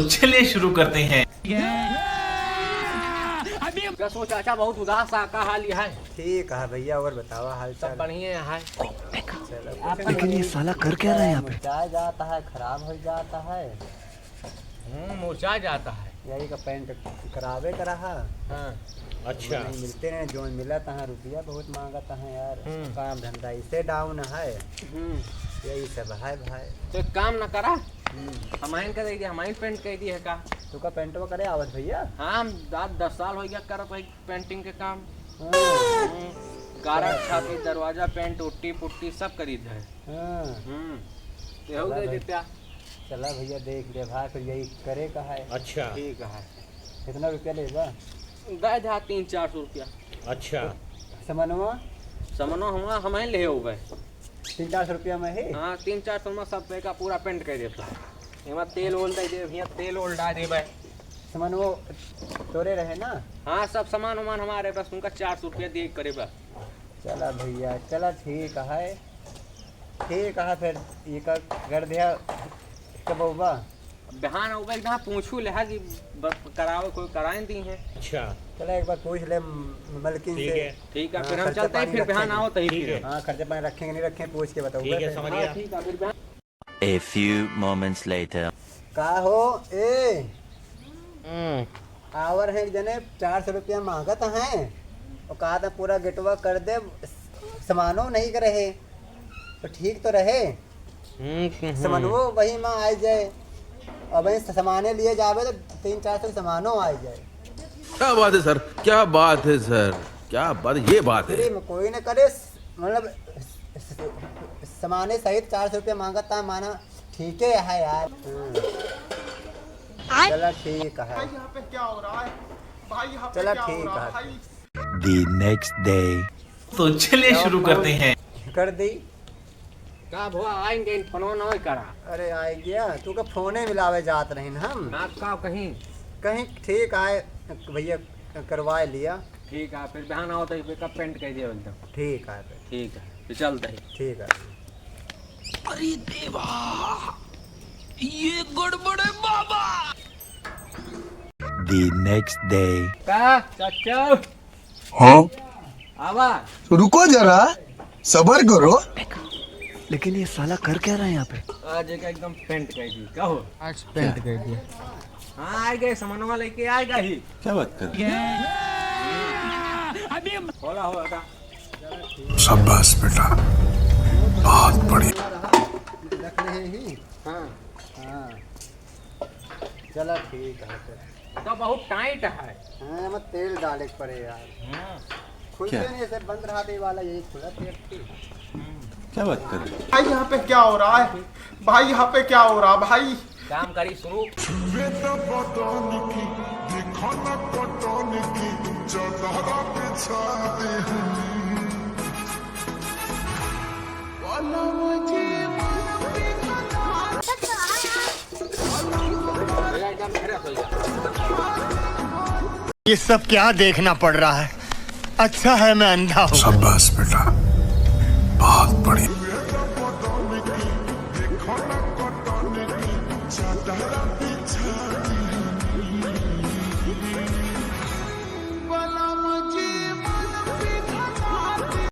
चलिए शुरू करते हैं। कसो चाचा बहुत उदास सा का हाल है। ठीक है भैया, और बतावा हाल सब चाल। बढ़िया है। लेकिन ये साला कर क्या रहा है यहाँ पे? मुरझा जाता है, खराब हो जाता है। मुरझा जाता है। यही का पेंट करावे का रहा। हाँ। अच्छा, नहीं मिलते हैं, जो मिला तहाँ रुपया बहुत मांगता है यार। काम धंधा इसे डाउन है, यही सब है भाई। तो एक काम न करा, हमाइन कर दी, हमाइन पेंट कर दी है का। तू का पेंटवा करे आवत भैया? हाँ, हम 10 साल हो गया करत भाई पेंटिंग के काम। हाँ। कारक छाती दरवाजा पेंट उट्टी पुट्टी सब खरीद है। हाँ। ते हो गए देता। चला भैया देख ले भाई, फिर यही करे का है। अच्छा ठीक है। कितना रुपया लेगा? दे जा 300-400 रुपया। अच्छा, समनवा समनो हमारे ले हो गए 300-400 रुपया में ही। हाँ 300-400 में सब पे का पूरा पेंट कर देता है। एमा तेल ओल दे दे भैया, तेल ओल डाल दे भाई। सामान वो तोरे रहे ना? हाँ सब सामान वामान हमारे पास, उनका 400 रुपया दिए करे बा। चला भैया, चला ठीक है, ठीक है। फिर ये कर दिया कब होगा? बहान हो गई, पूछू ले जी कराओ, कोई कराए दी है। अच्छा, चला एक बार पूछ ले मलकिन से। ठीक है, हाँ, फिर हम खर्चा चलते हैं, पानी फिर बहान आओ तही रखेंगे। फिर। हाँ, खर्चा पानी रखेंगे नहीं रखेंगे पूछ के बताऊंगा। ठीक है, समझ गया। ठीक है, फिर बहान। A few moments later. का हो ए आवर है जने 400 रुपया मांगत हैं और कहा था पूरा गेटवा कर दे, सामानो नहीं करे है तो ठीक तो रहे। सामानो वही माँ आ जाए और वही सामाने लिए जावे तो 300-400 सामानो आ जाए। क्या बात है सर, क्या बात है सर, क्या बात, ये बात है। फ्री में कोई न करे, मतलब सामाने सहित 400 रुपया मांगता है, माना ठीक है यार। चला ठीक है, यहाँ पे क्या हो रहा है भाई? यहाँ पे चला क्या हो ठीक रहा है। भाई? The next day. तो चलिए शुरू करते हैं। कर दी। का भुआ आएंगे, फोनो न करा। अरे आ गया, तू का फोने मिलावे जात रहे हम आप का कहीं। कहीं। ठीक आए भैया, करवा लिया। ठीक है, फिर बहान आओ तो कब पेंट कर दिया एकदम। ठीक है फिर। ठीक है, फिर चलते हैं। ठीक है। अरे देवा, ये गड़बड़ है बाबा। The next day. का चाचा हाँ, आवा। रुको जरा, सबर करो। लेकिन ये साला कर क्या रहा है यहाँ पे? आज एक एकदम पेंट कर दी, क्या हो? आज पेंट कर दिया। हाँ आ गए, सामानवा लेके आएगा ही। क्या बात कर रहे होला हो था। शाबाश बेटा, बहुत बढ़िया। रख रहे ही। हाँ हाँ, चला ठीक है फिर। तो बहुत टाइट है। हाँ, मत तेल डाले के पड़े यार। खुलते नहीं ऐसे बंद रहा दे वाला, यही खुला तेल थी। क्या बात कर रहे भाई यहाँ पे क्या हो रहा है भाई? यहाँ पे क्या हो रहा भाई? काम करी शुरू। एकदम फ्रेश हो जा। ये सब क्या देखना पड़ रहा है? अच्छा है मैं अंधा हूँ। शाबाश बेटा, बहुत बढ़िया।